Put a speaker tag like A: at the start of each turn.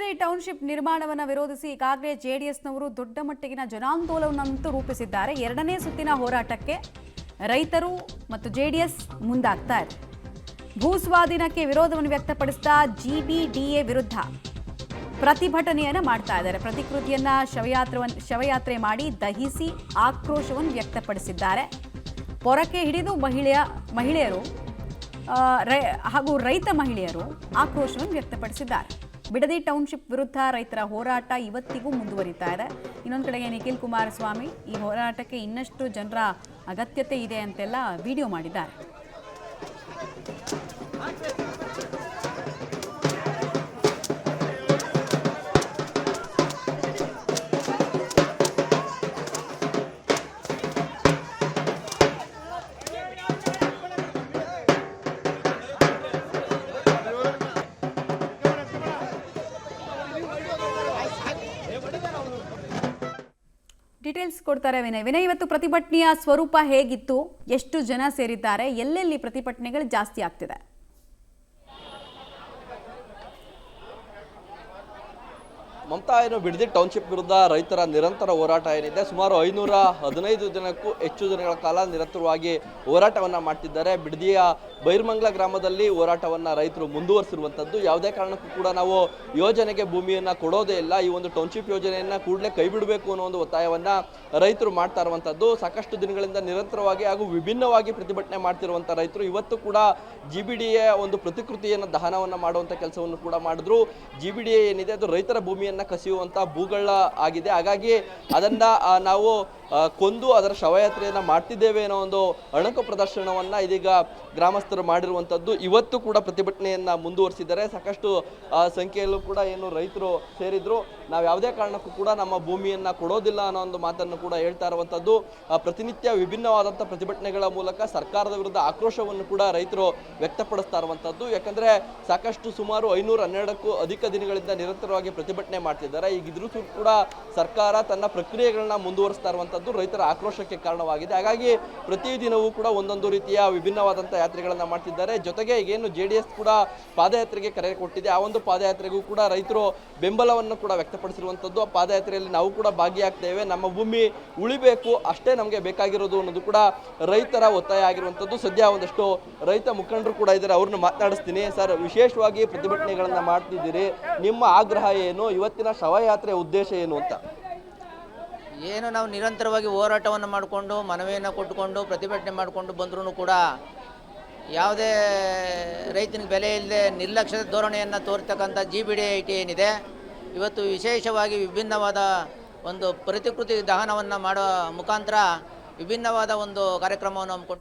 A: Bidadi township ನಿರ್ಮಾಣವನ್ನು ವಿರೋಧಿಸಿ ಈಗಾಗಲೇ ಜೆಡಿಎಸ್ನವರು ದೊಡ್ಡ ಮಟ್ಟಿಗಿನ ಜನಾಂದೋಲನವನ್ನು ರೂಪಿಸಿದ್ದಾರೆ. ಎರಡನೇ ಸುತ್ತಿನ ಹೋರಾಟಕ್ಕೆ ರೈತರು ಮತ್ತು ಜೆಡಿಎಸ್ ಮುಂದಾಗ್ತಾ ಇದೆ. ಭೂಸ್ವಾಧೀನಕ್ಕೆ ವಿರೋಧವನ್ನು ವ್ಯಕ್ತಪಡಿಸಿದ ಜಿಬಿಡಿಎ ವಿರುದ್ಧ ಪ್ರತಿಭಟನೆಯನ್ನು ಮಾಡ್ತಾ ಇದ್ದಾರೆ. ಪ್ರತಿಕೃತಿಯನ್ನ ಶವಯಾತ್ರೆ ಮಾಡಿ ದಹಿಸಿ ಆಕ್ರೋಶವನ್ನು ವ್ಯಕ್ತಪಡಿಸಿದ್ದಾರೆ. ಪೊರಕೆ ಹಿಡಿದು ಮಹಿಳೆಯರು ಹಾಗೂ ರೈತ ಮಹಿಳೆಯರು ಆಕ್ರೋಶವನ್ನು ವ್ಯಕ್ತಪಡಿಸಿದ್ದಾರೆ. ಬಿಡದಿ ಟೌನ್ಶಿಪ್ ವಿರುದ್ಧ ರೈತರ ಹೋರಾಟ ಇವತ್ತಿಗೂ ಮುಂದುವರಿತಾ ಇದೆ. ಇನ್ನೊಂದು ಕಡೆಗೆ ನಿಖಿಲ್ ಕುಮಾರಸ್ವಾಮಿ ಈ ಹೋರಾಟಕ್ಕೆ ಇನ್ನಷ್ಟು ಜನರ ಅಗತ್ಯತೆ ಇದೆ ಅಂತೆಲ್ಲ ವಿಡಿಯೋ ಮಾಡಿದ್ದಾರೆ. ಡೀಟೇಲ್ಸ್ ಕೊಡ್ತಾರೆ ವಿನಯ್. ಇವತ್ತು ಪ್ರತಿಭಟನೆಯ ಸ್ವರೂಪ ಹೇಗಿತ್ತು, ಎಷ್ಟು ಜನ ಸೇರಿದ್ದಾರೆ, ಎಲ್ಲೆಲ್ಲಿ ಪ್ರತಿಭಟನೆಗಳು ಜಾಸ್ತಿ ಆಗ್ತಿದೆ?
B: ಮಮತಾ, ಬಿಡದಿ ಟೌನ್ಶಿಪ್ ವಿರುದ್ಧ ರೈತರ ನಿರಂತರ ಹೋರಾಟ ಏನಿದೆ, ಸುಮಾರು 515 ದಿನಕ್ಕೂ ಹೆಚ್ಚು ದಿನಗಳ ಕಾಲ ನಿರಂತರವಾಗಿ ಹೋರಾಟವನ್ನು ಮಾಡ್ತಿದ್ದಾರೆ. ಬಿಡದಿಯ ಬೈರ್ಮಂಗ್ಲ ಗ್ರಾಮದಲ್ಲಿ ಹೋರಾಟವನ್ನು ರೈತರು ಮುಂದುವರಿಸಿರುವಂಥದ್ದು. ಯಾವುದೇ ಕಾರಣಕ್ಕೂ ಕೂಡ ನಾವು ಯೋಜನೆಗೆ ಭೂಮಿಯನ್ನು ಕೊಡೋದೇ ಇಲ್ಲ, ಈ ಒಂದು ಟೌನ್ಶಿಪ್ ಯೋಜನೆಯನ್ನು ಕೂಡಲೇ ಕೈ ಬಿಡಬೇಕು ಅನ್ನೋ ಒಂದು ಒತ್ತಾಯವನ್ನು ರೈತರು ಮಾಡ್ತಾ ಇರುವಂಥದ್ದು. ಸಾಕಷ್ಟು ದಿನಗಳಿಂದ ನಿರಂತರವಾಗಿ ಹಾಗೂ ವಿಭಿನ್ನವಾಗಿ ಪ್ರತಿಭಟನೆ ಮಾಡ್ತಿರುವಂಥ ರೈತರು ಇವತ್ತು ಕೂಡ ಜಿಬಿಡಿಎ ಒಂದು ಪ್ರತಿಕೃತಿಯನ್ನು ದಹನವನ್ನು ಮಾಡುವಂಥ ಕೆಲಸವನ್ನು ಕೂಡ ಮಾಡಿದ್ರು. ಜಿಬಿಡಿಎ ಏನಿದೆ ಅದು ರೈತರ ಭೂಮಿಯನ್ನು ಕಸಿಯುವಂತ ಭೂಗಳ ಆಗಿದೆ. ಹಾಗಾಗಿ ಅದನ್ನ ನಾವು ಕೊಂದು ಅದರ ಶವಯಾತ್ರೆಯನ್ನ ಮಾಡ್ತಿದ್ದೇವೆ ಅನ್ನೋ ಒಂದು ಅಣಕು ಪ್ರದರ್ಶನವನ್ನ ಇದೀಗ ಗ್ರಾಮಸ್ಥರು ಮಾಡಿರುವಂತದ್ದು. ಇವತ್ತು ಕೂಡ ಪ್ರತಿಭಟನೆಯನ್ನ ಮುಂದುವರಿಸಿದ್ದಾರೆ. ಸಾಕಷ್ಟು ಸಂಖ್ಯೆಯಲ್ಲೂ ಕೂಡ ಏನು ರೈತರು ಸೇರಿದ್ರು. ನಾವು ಯಾವುದೇ ಕಾರಣಕ್ಕೂ ಕೂಡ ನಮ್ಮ ಭೂಮಿಯನ್ನ ಕೊಡೋದಿಲ್ಲ ಅನ್ನೋ ಒಂದು ಮಾತನ್ನು ಕೂಡ ಹೇಳ್ತಾ ಇರುವಂತದ್ದು. ಪ್ರತಿನಿತ್ಯ ವಿಭಿನ್ನವಾದಂಥ ಪ್ರತಿಭಟನೆಗಳ ಮೂಲಕ ಸರ್ಕಾರದ ವಿರುದ್ಧ ಆಕ್ರೋಶವನ್ನು ಕೂಡ ರೈತರು ವ್ಯಕ್ತಪಡಿಸ್ತಾ ಇರುವಂತದ್ದು. ಯಾಕಂದ್ರೆ ಸಾಕಷ್ಟು ಸುಮಾರು 512ಕ್ಕೂ ಅಧಿಕ ದಿನಗಳಿಂದ ನಿರಂತರವಾಗಿ ಪ್ರತಿಭಟನೆ ಮಾಡ್ತಿದ್ದಾರೆ. ಈಗಿದ್ರೂ ಕೂಡ ಸರ್ಕಾರ ತನ್ನ ಪ್ರಕ್ರಿಯೆಗಳನ್ನ ಮುಂದುವರಿಸ್ತಾ ಇರುವಂತದ್ದು ರೈತರ ಆಕ್ರೋಶಕ್ಕೆ ಕಾರಣವಾಗಿದೆ. ಹಾಗಾಗಿ ಪ್ರತಿದಿನವೂ ಕೂಡ ಒಂದೊಂದು ರೀತಿಯ ವಿಭಿನ್ನವಾದಂಥ ಯಾತ್ರೆಗಳನ್ನ ಮಾಡ್ತಿದ್ದಾರೆ. ಜೊತೆಗೆ ಈಗೇನು JDS ಕೂಡ ಪಾದಯಾತ್ರೆಗೆ ಕರೆ ಕೊಟ್ಟಿದೆ, ಆ ಒಂದು ಪಾದಯಾತ್ರೆಗೂ ಕೂಡ ರೈತರು ಬೆಂಬಲವನ್ನು ಕೂಡ ವ್ಯಕ್ತಪಡಿಸಿರುವಂಥದ್ದು. ಆ ಪಾದಯಾತ್ರೆಯಲ್ಲಿ ನಾವು ಕೂಡ ಭಾಗಿಯಾಗ್ತೇವೆ, ನಮ್ಮ ಭೂಮಿ ಉಳಿಬೇಕು, ಅಷ್ಟೇ ನಮಗೆ ಬೇಕಾಗಿರೋದು ಅನ್ನೋದು ಕೂಡ ರೈತರ ಒತ್ತಾಯ ಆಗಿರುವಂಥದ್ದು. ಸದ್ಯ ಒಂದಷ್ಟು ರೈತ ಮುಖಂಡರು ಕೂಡ ಇದ್ದಾರೆ, ಅವ್ರನ್ನ ಮಾತನಾಡಿಸ್ತೀನಿ. ಸರ್, ವಿಶೇಷವಾಗಿ ಪ್ರತಿಭಟನೆಗಳನ್ನ ಮಾಡ್ತಿದ್ದೀರಿ, ನಿಮ್ಮ ಆಗ್ರಹ ಏನು, ಇವತ್ತಿನ ಶವಯಾತ್ರೆ ಉದ್ದೇಶ ಏನು ಅಂತ?
C: ನಾವು ನಿರಂತರವಾಗಿ ಹೋರಾಟವನ್ನು ಮಾಡಿಕೊಂಡು ಮನವಿಯನ್ನು ಕೊಟ್ಟುಕೊಂಡು ಪ್ರತಿಭಟನೆ ಮಾಡಿಕೊಂಡು ಬಂದರೂ ಕೂಡ ಯಾವುದೇ ರೈತನಿಗೆ ಬೆಲೆ ಇಲ್ಲದೆ ನಿರ್ಲಕ್ಷ್ಯದ ಧೋರಣೆಯನ್ನು ತೋರ್ತಕ್ಕಂಥ ಜಿಬಿಡಿಎ ಏನಿದೆ, ಇವತ್ತು ವಿಶೇಷವಾಗಿ ವಿಭಿನ್ನವಾದ ಒಂದು ಪ್ರತಿಕೃತಿ ದಹನವನ್ನು ಮಾಡೋ ಮುಖಾಂತರ ವಿಭಿನ್ನವಾದ ಒಂದು ಕಾರ್ಯಕ್ರಮವನ್ನು ಹಮ್ಮಿಕೊಂಡು